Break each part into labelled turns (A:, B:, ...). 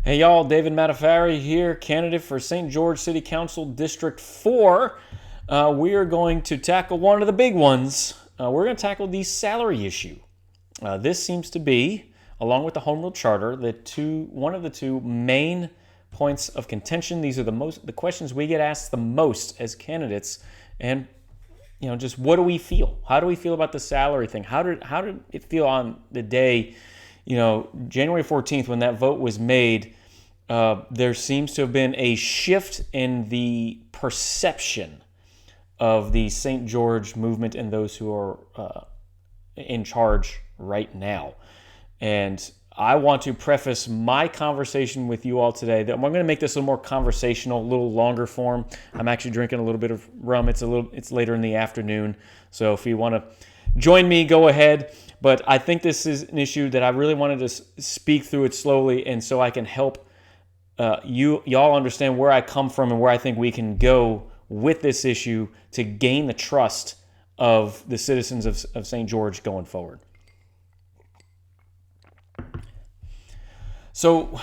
A: Hey y'all, David Madaffari here, candidate for St. George City Council District 4. We are going to tackle one of the big ones. We're going to tackle the salary issue. This seems to be, along with the Home Rule Charter, one of the two main points of contention. These are the questions we get asked the most as candidates, and just what do we feel? How do we feel about the salary thing? How did it feel on the day, January 14th, when that vote was made? There seems to have been a shift in the perception of the St. George movement and those who are in charge right now. And I want to preface my conversation with you all today that I'm going to make this a little more conversational, a little longer form. I'm actually drinking a little bit of rum. It's later in the afternoon, so if you want to join me, go ahead. But I think this is an issue that I really wanted to speak through it slowly, and so I can help y'all understand where I come from and where I think we can go with this issue to gain the trust of the citizens of St. George going forward. So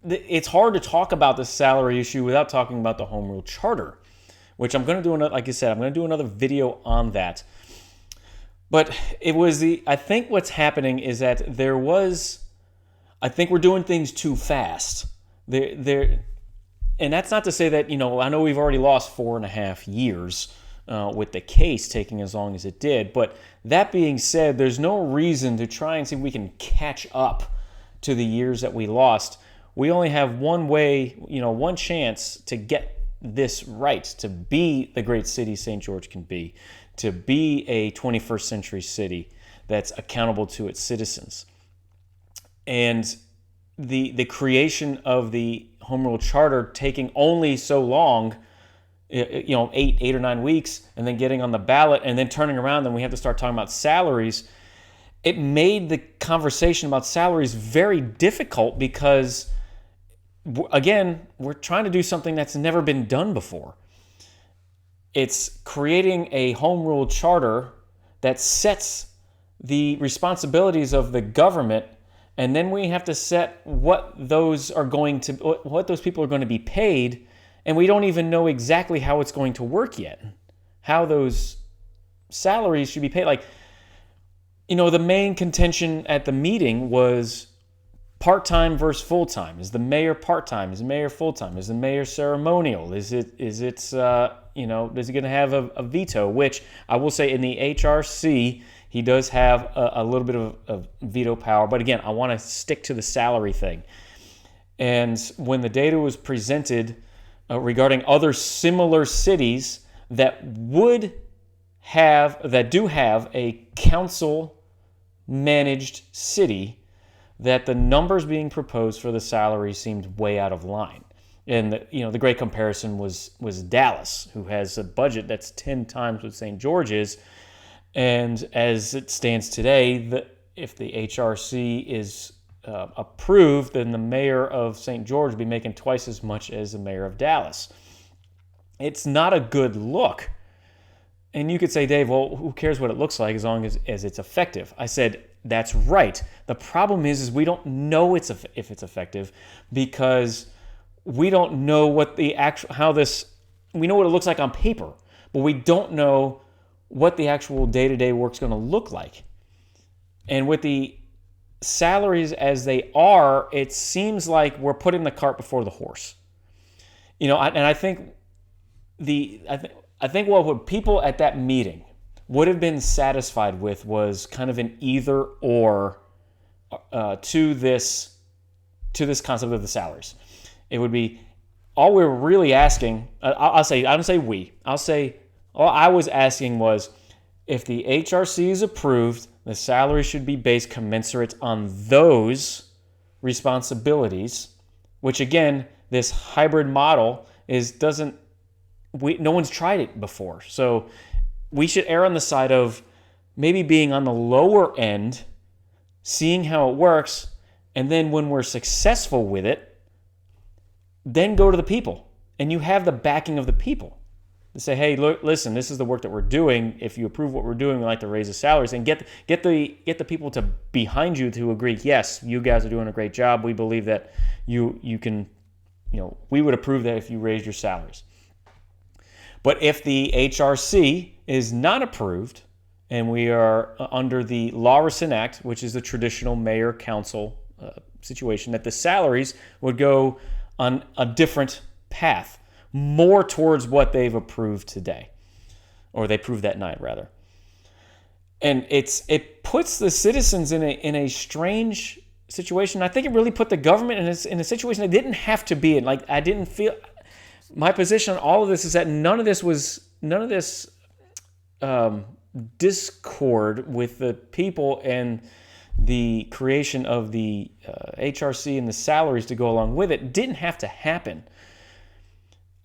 A: it's hard to talk about the salary issue without talking about the Home Rule Charter, which I'm going to do like I said, I'm going to do another video on that. But I think what's happening is that I think we're doing things too fast. And that's not to say that, I know we've already lost 4.5 years with the case taking as long as it did. But that being said, there's no reason to try and see if we can catch up to the years that we lost. We only have one way, one chance to get this right, to be the great city St. George can be, to be a 21st century city that's accountable to its citizens. And the creation of the Home Rule Charter taking only so long, 8 or 9 weeks, and then getting on the ballot and then turning around, then we have to start talking about salaries. It made the conversation about salaries very difficult because, again, we're trying to do something that's never been done before. It's creating a Home Rule Charter that sets the responsibilities of the government, and then we have to set what those people are going to be paid, and we don't even know exactly how it's going to work yet, how those salaries should be paid. The main contention at the meeting was part-time versus full-time. Is the mayor part-time? Is the mayor full-time? Is the mayor ceremonial? Does he going to have a veto? Which I will say in the HRC, he does have a little bit of veto power. But again, I want to stick to the salary thing. And when the data was presented regarding other similar cities that do have a council-managed city, that the numbers being proposed for the salary seemed way out of line. And the great comparison was Dallas, who has a budget that's 10 times what St. George is. And as it stands today, if the HRC is approved, then the mayor of St. George will be making twice as much as the mayor of Dallas. It's not a good look. And you could say, Dave, well, who cares what it looks like as long as it's effective? I said, that's right. The problem is we don't know if it's effective because we don't know what we know what it looks like on paper, but we don't know what the actual day-to-day work's going to look like. And with the salaries as they are, it seems like we're putting the cart before the horse. I think what people at that meeting would have been satisfied with was kind of an either or to this concept of the salaries. It would be all we're really asking. I'll say all I was asking was if the HRC is approved, the salary should be based commensurate on those responsibilities. Which again, this hybrid model no one's tried it before, so we should err on the side of maybe being on the lower end, seeing how it works, and then when we're successful with it, then go to the people. And you have the backing of the people. to say, hey, look, listen, this is the work that we're doing. If you approve what we're doing, we'd like to raise the salaries, and get the people to behind you to agree. Yes, you guys are doing a great job. We believe that you can, we would approve that if you raised your salaries. But if the HRC is not approved, and we are under the Lawson Act, which is the traditional mayor-council situation, that the salaries would go on a different path, more towards what they've approved today, or they proved that night, rather. And it puts the citizens in a strange situation. I think it really put the government in a situation they didn't have to be in. Like, I didn't feel... My position on all of this is that none of this discord with the people and the creation of the HRC and the salaries to go along with it didn't have to happen.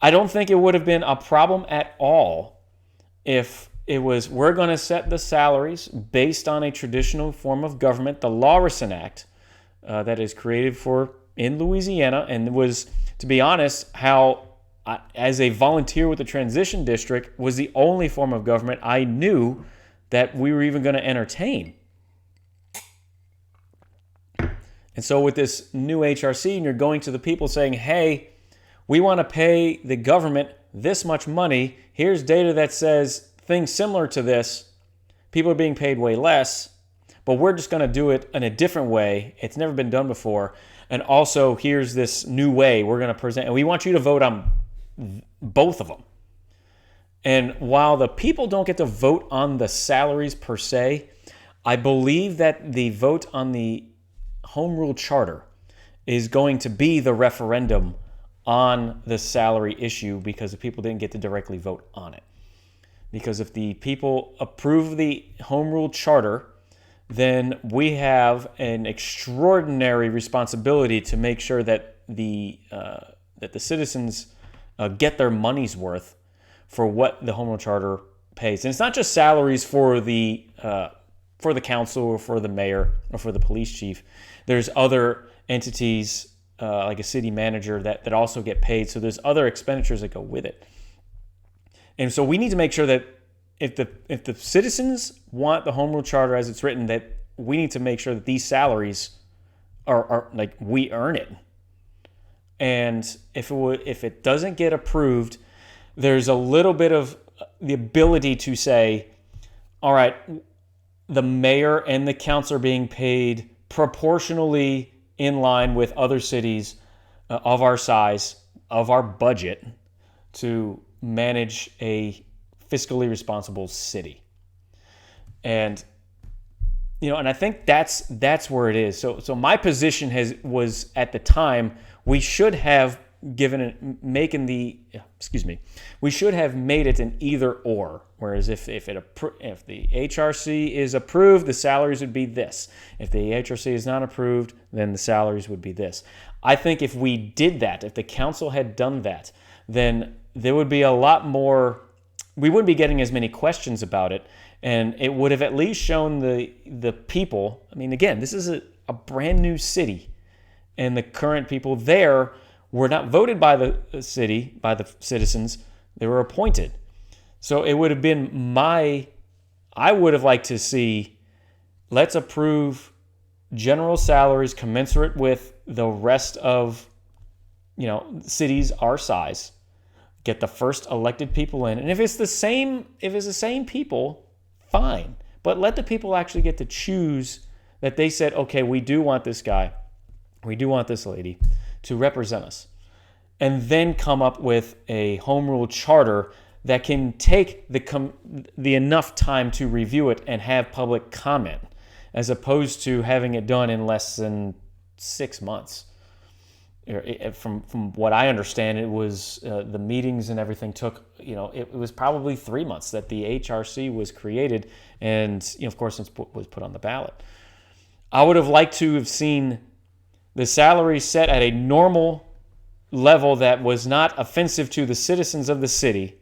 A: I don't think it would have been a problem at all if it was, we're going to set the salaries based on a traditional form of government, the Lawson Act, that is created in Louisiana, and was, to be honest, how as a volunteer with the transition district, was the only form of government I knew that we were even going to entertain. And so with this new HRC, and you're going to the people saying, hey, we want to pay the government this much money. Here's data that says things similar to this. People are being paid way less, but we're just going to do it in a different way. It's never been done before. And also, here's this new way we're going to present. And we want you to vote on both of them. And while the people don't get to vote on the salaries per se, I believe that the vote on the Home Rule Charter is going to be the referendum on the salary issue, because the people didn't get to directly vote on it. Because if the people approve the Home Rule Charter, then we have an extraordinary responsibility to make sure that the citizens get their money's worth for what the Home Rule Charter pays. And it's not just salaries for the council or for the mayor or for the police chief. There's other entities like a city manager that also get paid. So there's other expenditures that go with it. And so we need to make sure that if the citizens want the Home Rule Charter as it's written, that we need to make sure that these salaries are like we earn it. And if it doesn't get approved, there's a little bit of the ability to say, all right, the mayor and the council are being paid proportionally in line with other cities of our size, of our budget, to manage a fiscally responsible city. And and I think that's where it is. So my position was at the time, we should have we should have made it an either or. Whereas if the HRC is approved, the salaries would be this. If the HRC is not approved, then the salaries would be this. I think if we did that, if the council had done that, then there would be a lot more. We wouldn't be getting as many questions about it, and it would have at least shown the people. I mean, again, this is a brand new city, and the current people there were not voted by the city, by the citizens. They were appointed. So it would have been I would have liked to see, let's approve general salaries commensurate with the rest of, cities our size. Get the first elected people in. And if it's the same people, fine. But let the people actually get to choose that they said, okay, we do want this guy, we do want this lady to represent us. And then come up with a Home Rule Charter that can take the enough time to review it and have public comment, as opposed to having it done in less than 6 months. From what I understand, it was the meetings and everything took, it was probably 3 months that the HRC was created, and of course it was put on the ballot. I would have liked to have seen the salary set at a normal level that was not offensive to the citizens of the city,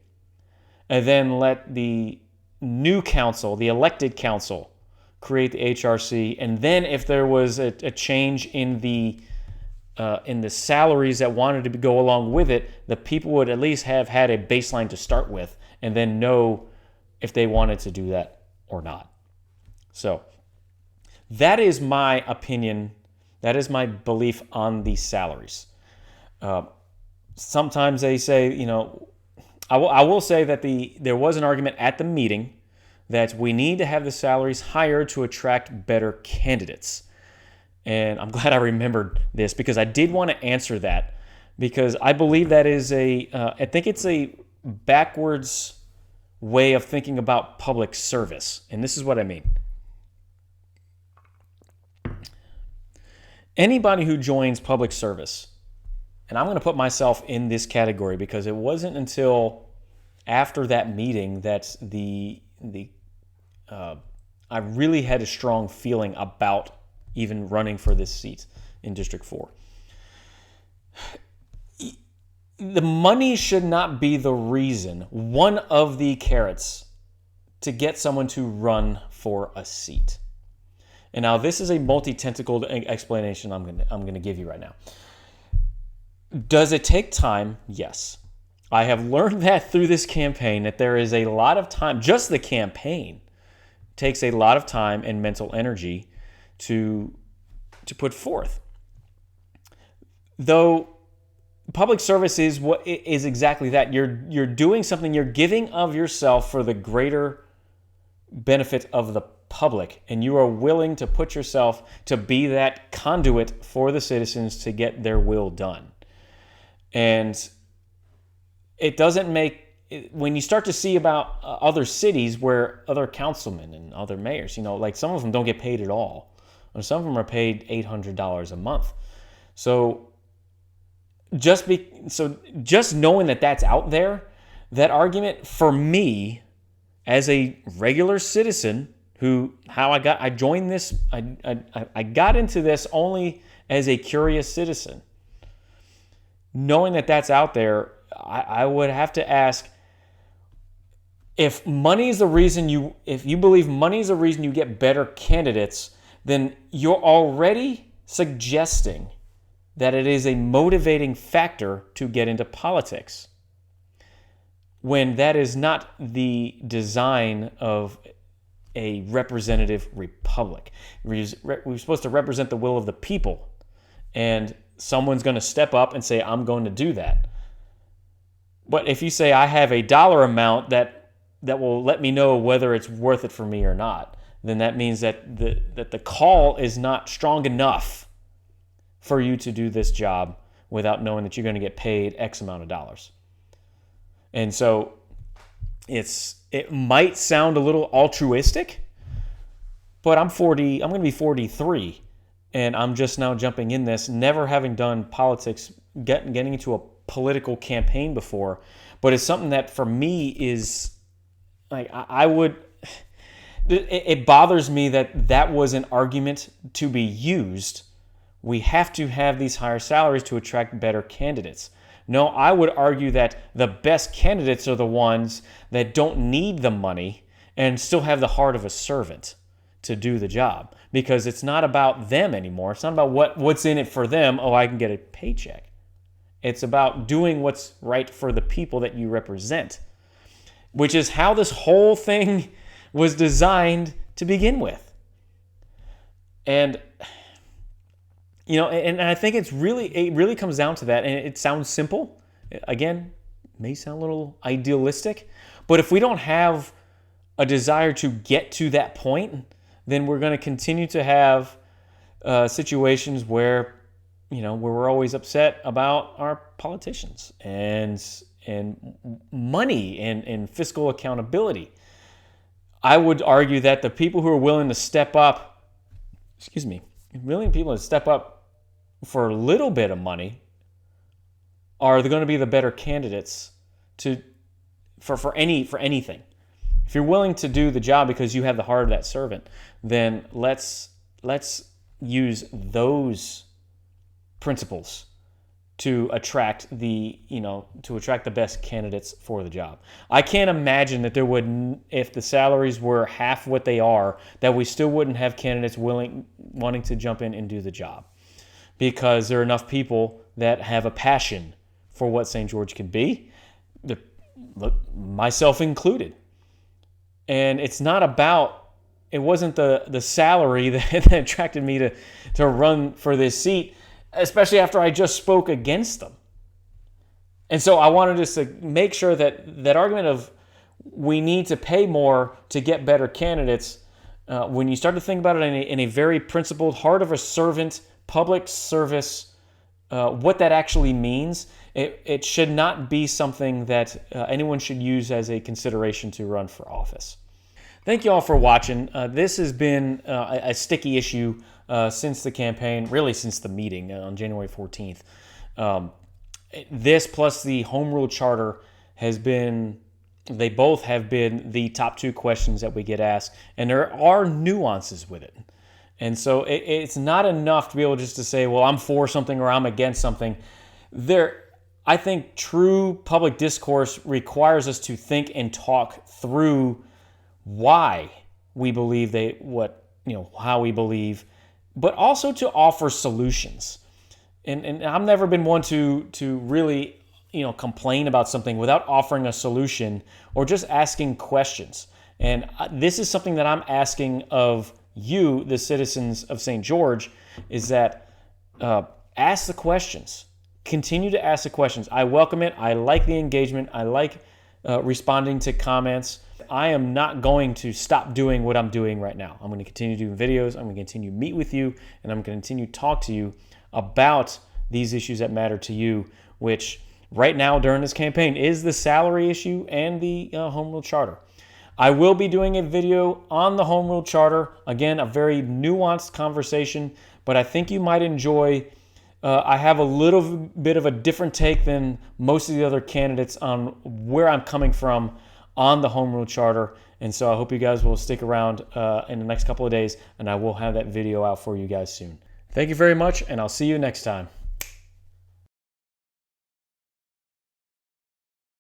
A: and then let the new council, the elected council, create the HRC. And then if there was a change in the in the salaries that wanted to go along with it, the people would at least have had a baseline to start with and then know if they wanted to do that or not. So that is my opinion. That is my belief on these salaries. Sometimes they say, I will say that there was an argument at the meeting that we need to have the salaries higher to attract better candidates. And I'm glad I remembered this because I did want to answer that, because I believe that is I think it's a backwards way of thinking about public service. And this is what I mean. Anybody who joins public service, and I'm going to put myself in this category because it wasn't until after that meeting that I really had a strong feeling about even running for this seat in District 4. The money should not be the reason, one of the carrots, to get someone to run for a seat. And now this is a multi-tentacled explanation I'm going to give you right now. Does it take time? Yes. I have learned that through this campaign, that there is a lot of time. Just the campaign takes a lot of time and mental energy to put forth. Though public service is exactly that. You're doing something. You're giving of yourself for the greater benefit of the public, and you are willing to put yourself to be that conduit for the citizens to get their will done. And it doesn't make, when you start to see about other cities where other councilmen and other mayors, like some of them don't get paid at all, or some of them are paid $800 a month. So just knowing that that's out there, that argument for me as a regular citizen I joined this, I got into this only as a curious citizen. Knowing that that's out there, I would have to ask, if money is the reason if you believe money is the reason you get better candidates, then you're already suggesting that it is a motivating factor to get into politics, when that is not the design of a representative republic. We're supposed to represent the will of the people, and someone's going to step up and say, I'm going to do that. But if you say, I have a dollar amount that will let me know whether it's worth it for me or not, then that means that the call is not strong enough for you to do this job without knowing that you're going to get paid X amount of dollars. And so it might sound a little altruistic, but I'm going to be 43, and I'm just now jumping in this, never having done politics, getting into a political campaign before. But it's something that for me is like, it bothers me that was an argument to be used. We have to have these higher salaries to attract better candidates. No, I would argue that the best candidates are the ones that don't need the money and still have the heart of a servant to do the job, because it's not about them anymore. It's not about what's in it for them. Oh, I can get a paycheck. It's about doing what's right for the people that you represent, which is how this whole thing was designed to begin with. And and I think it really comes down to that. And it sounds simple. Again, it may sound a little idealistic, but if we don't have a desire to get to that point, then we're going to continue to have situations where we're always upset about our politicians and money and fiscal accountability. I would argue that the people who are willing to step up, for a little bit of money are going to be the better candidates for anything. If you're willing to do the job because you have the heart of that servant, then let's use those principles to attract the best candidates for the job. I can't imagine that there would, if the salaries were half what they are, that we still wouldn't have candidates wanting to jump in and do the job. because there are enough people that have a passion for what St. George can be, myself included. And it's not about, it wasn't the salary that attracted me to run for this seat, especially after I just spoke against them. And so I wanted just to make sure that argument of we need to pay more to get better candidates, when you start to think about it in a very principled, heart of a servant, public service, what that actually means, it should not be something that anyone should use as a consideration to run for office. Thank you all for watching. This has been a sticky issue since the campaign, really since the meeting on January 14th. This plus the Home Rule Charter they both have been the top two questions that we get asked, and there are nuances with it. And so it's not enough to be able just to say, well, I'm for something or I'm against something. I think true public discourse requires us to think and talk through why we believe how we believe, but also to offer solutions. And I've never been one to really complain about something without offering a solution or just asking questions. And this is something that I'm asking of you, the citizens of St. George, is that ask the questions. Continue to ask the questions. I welcome it. I like the engagement. I like responding to comments. I am not going to stop doing what I'm doing right now. I'm going to continue doing videos. I'm going to continue to meet with you, and I'm going to continue to talk to you about these issues that matter to you, which right now during this campaign is the salary issue and the Home Rule Charter. I will be doing a video on the Home Rule Charter. Again, a very nuanced conversation, but I think you might enjoy. I have a little bit of a different take than most of the other candidates on where I'm coming from on the Home Rule Charter. And so I hope you guys will stick around in the next couple of days, and I will have that video out for you guys soon. Thank you very much, and I'll see you next time.